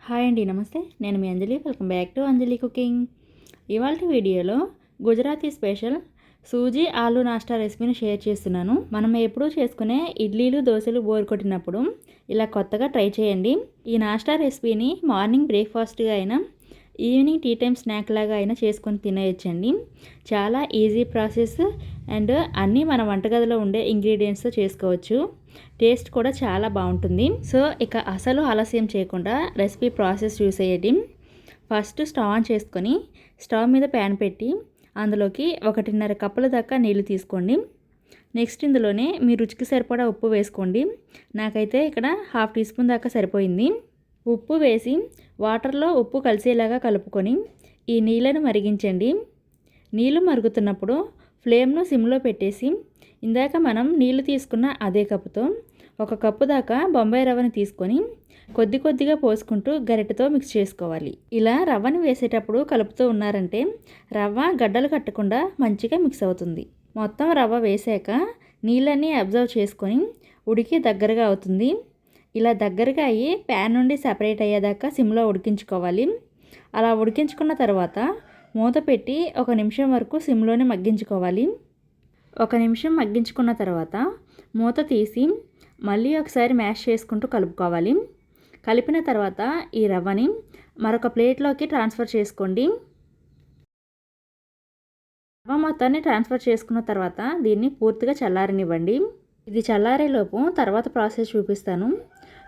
Hi అండి, నమస్తే. నేను మీ Anjali. Welcome back to Anjali cooking. ఇవాల్టి వీడియోలో గుజరాతీ స్పెషల్ సూజీ ఆలు నాస్టా రెసిపీని షేర్ చేస్తున్నాను. మనం ఎప్పుడూ చేసుకునే ఇడ్లీలు, దోశలు బోర్ కొట్టినప్పుడు ఇలా కొత్తగా ట్రై చేయండి. ఈ నాస్టా రెసిపీని మార్నింగ్ బ్రేక్ఫాస్ట్గా అయినా, ఈవినింగ్ టీ టైం స్నాక్ లాగా అయినా చేసుకొని తినేయచ్చండి. చాలా ఈజీ ప్రాసెస్ అండ్ అన్నీ మన వంటగదిలో ఉండే ఇంగ్రీడియంట్స్తో చేసుకోవచ్చు. టేస్ట్ కూడా చాలా బాగుంటుంది. సో ఇక అసలు ఆలస్యం చేయకుండా రెసిపీ ప్రాసెస్ చూసేయండి. ఫస్ట్ స్టవ్ ఆన్ చేసుకొని స్టవ్ మీద ప్యాన్ పెట్టి అందులోకి 1.5 కప్పుల దాకా నీళ్లు తీసుకోండి. నెక్స్ట్ ఇందులోనే మీ రుచికి సరిపడా ఉప్పు వేసుకోండి. నాకైతే ఇక్కడ 1/2 టీ స్పూన్ దాకా సరిపోయింది. ఉప్పు వేసి వాటర్లో ఉప్పు కలిసేలాగా కలుపుకొని ఈ నీళ్ళను మరిగించండి. నీళ్ళు మరుగుతున్నప్పుడు ఫ్లేమ్ను సిమ్లో పెట్టేసి ఇందాక మనం నీళ్లు తీసుకున్న అదే కప్పుతో 1 కప్పు దాకా బొంబాయి రవ్వని తీసుకొని కొద్ది కొద్దిగా పోసుకుంటూ గరిటెతో మిక్స్ చేసుకోవాలి. ఇలా రవ్వని వేసేటప్పుడు కలుపుతూ ఉన్నారంటే రవ్వ గడ్డలు కట్టకుండా మంచిగా మిక్స్ అవుతుంది. మొత్తం రవ్వ వేసాక నీళ్ళన్నీ అబ్జర్వ్ చేసుకొని ఉడికి దగ్గరగా అవుతుంది. ఇలా దగ్గరగా అయ్యి ప్యాన్ నుండి సెపరేట్ అయ్యేదాకా సిమ్లో ఉడికించుకోవాలి. అలా ఉడికించుకున్న తర్వాత మూత పెట్టి 1 నిమిషం వరకు సిమ్లోనే మగ్గించుకోవాలి. 1 నిమిషం మగ్గించుకున్న తర్వాత మూత తీసి మళ్ళీ ఒకసారి మ్యాష్ చేసుకుంటూ కలుపుకోవాలి. కలిపిన తర్వాత ఈ రవ్వని మరొక ప్లేట్లోకి ట్రాన్స్ఫర్ చేసుకోండి. రవ్వ మొత్తాన్ని ట్రాన్స్ఫర్ చేసుకున్న తర్వాత దీన్ని పూర్తిగా చల్లారనివ్వండి. ఇది చల్లారేలోపు తర్వాత ప్రాసెస్ చూపిస్తాను.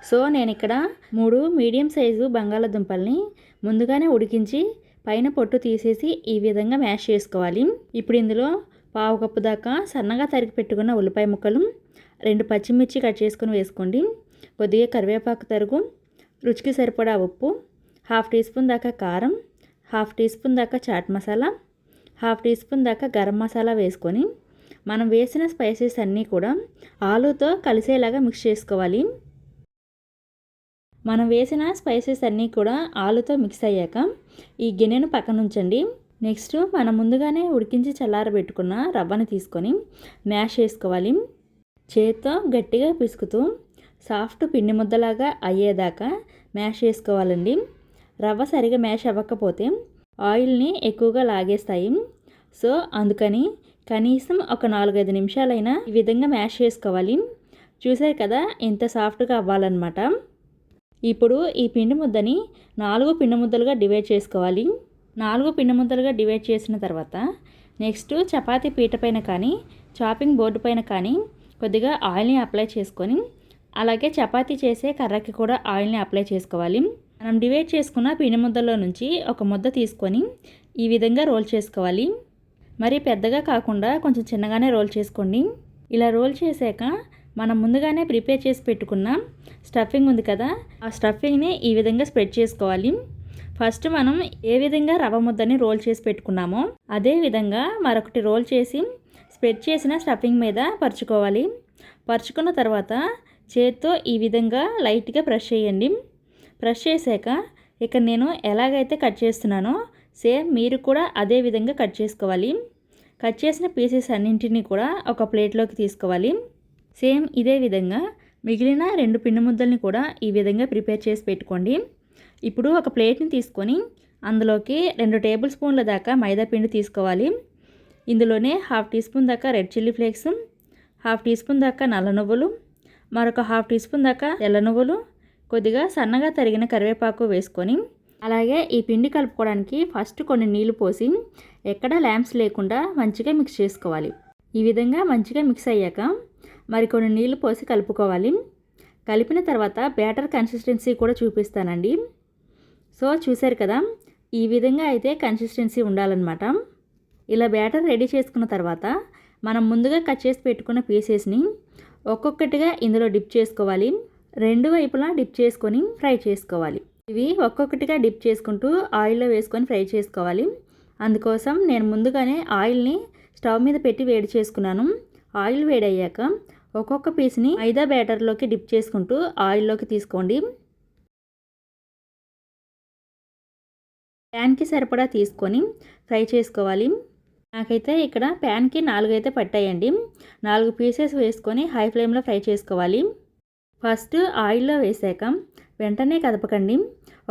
సో నేను ఇక్కడ 3 మీడియం సైజు బంగాళాదుంపల్ని ముందుగానే ఉడికించి పైన పొట్టు తీసేసి ఈ విధంగా మ్యాష్ చేసుకోవాలి. ఇప్పుడు ఇందులో 1/2 కప్పు దాకా సన్నగా తరిగి పెట్టుకున్న ఉల్లిపాయ ముక్కలు, 2 పచ్చిమిర్చి కట్ చేసుకుని వేసుకోండి. కొద్దిగా కరివేపాకు తరుగు, రుచికి సరిపడా ఉప్పు, 1/2 టీ స్పూన్ దాకా కారం, 1/2 టీ స్పూన్ దాకా చాట్ మసాలా, 1/2 టీ స్పూన్ దాకా గరం మసాలా వేసుకొని మనం వేసిన స్పైసెస్ అన్నీ కూడా ఆలుతో కలిసేలాగా మిక్స్ చేసుకోవాలి. మనం వేసిన స్పైసెస్ అన్నీ కూడా ఆలుతో మిక్స్ అయ్యాక ఈ గిన్నెను పక్కన ఉంచండి. నెక్స్ట్ మనం ముందుగానే ఉడికించి చల్లారబెట్టుకున్న రవ్వని తీసుకొని మ్యాష్ చేసుకోవాలి. చేత్తో గట్టిగా పిసుకుతూ సాఫ్ట్ పిండి ముద్దలాగా అయ్యేదాకా మ్యాష్ చేసుకోవాలండి. రవ్వ సరిగా మ్యాష్ అవ్వకపోతే ఆయిల్ని ఎక్కువగా లాగేస్తాయి. సో అందుకని కనీసం ఒక 4-5 నిమిషాలైనా ఈ విధంగా మ్యాష్ చేసుకోవాలి. చూసారు కదా, ఎంత సాఫ్ట్గా అవ్వాలన్నమాట. ఇప్పుడు ఈ పిండి ముద్దని 4 పిండి ముద్దలుగా డివైడ్ చేసుకోవాలి. 4 పిండి ముద్దలుగా డివైడ్ చేసిన తర్వాత నెక్స్ట్ చపాతీ పీట పైన కానీ చాపింగ్ బోర్డు పైన కానీ కొద్దిగా ఆయిల్ని అప్లై చేసుకొని అలాగే చపాతీ చేసే కర్రకి కూడా ఆయిల్ని అప్లై చేసుకోవాలి. మనం డివైడ్ చేసుకున్న పిండి ముద్దల్లో నుంచి ఒక ముద్ద తీసుకొని ఈ విధంగా రోల్ చేసుకోవాలి. మరి పెద్దగా కాకుండా కొంచెం చిన్నగానే రోల్ చేసుకోండి. ఇలా రోల్ చేశాక మనం ముందుగానే ప్రిపేర్ చేసి పెట్టుకున్న స్టఫింగ్ ఉంది కదా, ఆ స్టఫింగ్ని ఈ విధంగా స్ప్రెడ్ చేసుకోవాలి. ఫస్ట్ మనం ఏ విధంగా రవ్వ ముద్దని రోల్ చేసి పెట్టుకున్నామో అదే విధంగా మరొకటి రోల్ చేసి స్ప్రెడ్ చేసిన స్టఫింగ్ మీద పరుచుకోవాలి. పరుచుకున్న తర్వాత చేత్తో ఈ విధంగా లైట్గా ప్రెస్ చేయండి. ప్రెస్ చేశాక ఇక్కడ నేను ఎలాగైతే కట్ చేస్తున్నానో సేమ్ మీరు కూడా అదే విధంగా కట్ చేసుకోవాలి. కట్ చేసిన పీసెస్ అన్నింటినీ కూడా ఒక ప్లేట్లోకి తీసుకోవాలి. సేమ్ ఇదే విధంగా మిగిలిన 2 పిండి ముద్దల్ని కూడా ఈ విధంగా ప్రిపేర్ చేసి పెట్టుకోండి. ఇప్పుడు ఒక ప్లేట్ని తీసుకొని అందులోకి 2 టేబుల్ స్పూన్ల దాకా మైదా పిండి తీసుకోవాలి. ఇందులోనే 1/2 టీ స్పూన్ దాకా red chilli flakes, 1/2 teaspoon దాకా నల్ల నువ్వులు, మరొక 1/2 టీ స్పూన్ దాకా తెల్ల నువ్వులు, కొద్దిగా సన్నగా తరిగిన కరివేపాకు వేసుకొని అలాగే ఈ పిండి కలుపుకోవడానికి ఫస్ట్ కొన్ని నీళ్లు పోసి ఎక్కడ ల్యాంప్స్ లేకుండా మంచిగా మిక్స్ చేసుకోవాలి. ఈ విధంగా మంచిగా మిక్స్ అయ్యాక మరికొన్ని నీళ్లు పోసి కలుపుకోవాలి. కలిపిన తర్వాత బ్యాటర్ కన్సిస్టెన్సీ కూడా చూపిస్తానండి. సో చూసారు కదా, ఈ విధంగా అయితే కన్సిస్టెన్సీ ఉండాలన్నమాట. ఇలా బ్యాటర్ రెడీ చేసుకున్న తర్వాత మనం ముందుగా కట్ చేసి పెట్టుకున్న పీసెస్ని ఒక్కొక్కటిగా ఇందులో డిప్ చేసుకోవాలి. 2 వైపులా డిప్ చేసుకొని ఫ్రై చేసుకోవాలి. ఇవి ఒక్కొక్కటిగా డిప్ చేసుకుంటూ ఆయిల్లో వేసుకొని ఫ్రై చేసుకోవాలి. అందుకోసం నేను ముందుగానే ఆయిల్ని స్టవ్ మీద పెట్టి వేడి చేసుకున్నాను. ఆయిల్ వేడయ్యాక ఒక్కొక్క పీస్ని మైదా బ్యాటర్లోకి డిప్ చేసుకుంటూ ఆయిల్లోకి తీసుకోండి. ప్యాన్కి సరిపడా తీసుకొని ఫ్రై చేసుకోవాలి. నాకైతే ఇక్కడ ప్యాన్కి 4 అయితే పట్టాయండి. 4 పీసెస్ వేసుకొని హై ఫ్లేమ్లో ఫ్రై చేసుకోవాలి. ఫస్ట్ ఆయిల్లో వేసాక వెంటనే కదపకండి.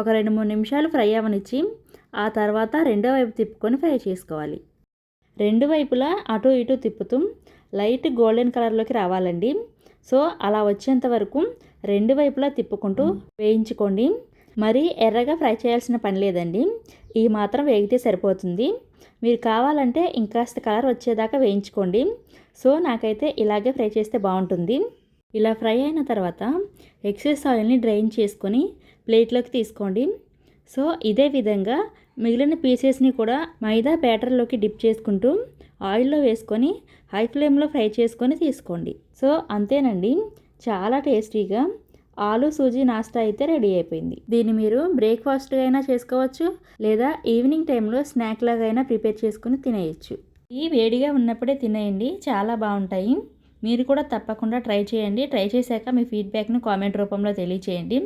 ఒక 2-3 నిమిషాలు ఫ్రై అవ్వనిచ్చి ఆ తర్వాత రెండో వైపు తిప్పుకొని ఫ్రై చేసుకోవాలి. రెండు వైపులా అటు ఇటు తిప్పుతూ లైట్ గోల్డెన్ కలర్లోకి రావాలండి. సో అలా వచ్చేంత వరకు రెండు వైపులా తిప్పుకుంటూ వేయించుకోండి. మరీ ఎర్రగా ఫ్రై చేయాల్సిన పని లేదండి, ఈ మాత్రం వేగితే సరిపోతుంది. మీరు కావాలంటే ఇంకాస్త కలర్ వచ్చేదాకా వేయించుకోండి. సో నాకైతే ఇలాగే ఫ్రై చేస్తే బాగుంటుంది. ఇలా ఫ్రై అయిన తర్వాత ఎక్సెస్ ఆయిల్ని డ్రైన్ చేసుకొని ప్లేట్లోకి తీసుకోండి. సో ఇదే విధంగా మిగిలిన పీసెస్ని కూడా మైదా బ్యాటర్లోకి డిప్ చేసుకుంటూ ఆయిల్లో వేసుకొని హై ఫ్లేమ్లో ఫ్రై చేసుకొని తీసుకోండి. సో అంతేనండి, చాలా టేస్టీగా ఆలు సూజీ నాస్టా అయితే రెడీ అయిపోయింది. దీన్ని మీరు బ్రేక్ఫాస్ట్గా అయినా చేసుకోవచ్చు, లేదా ఈవినింగ్ టైంలో స్నాక్ లాగా అయినా ప్రిపేర్ చేసుకుని తినేయచ్చు. ఈ వేడిగా ఉన్నప్పుడే తినేయండి, చాలా బాగుంటాయి. మీరు కూడా తప్పకుండా ట్రై చేయండి. ట్రై చేశాక మీ ఫీడ్బ్యాక్ను కామెంట్ రూపంలో తెలియచేయండి.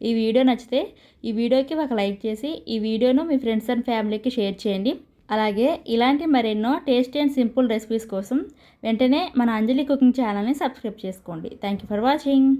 ఈ వీడియో నచ్చితే ఈ వీడియోకి ఒక లైక్ చేసి ఈ వీడియోను మీ ఫ్రెండ్స్ అండ్ ఫ్యామిలీకి షేర్ చేయండి. అలాగే ఇలాంటి మరెన్నో టేస్టీ అండ్ సింపుల్ రెసిపీస్ కోసం వెంటనే మన అంజలి కుకింగ్ ఛానల్ని సబ్స్క్రైబ్ చేసుకోండి. Thank you for watching.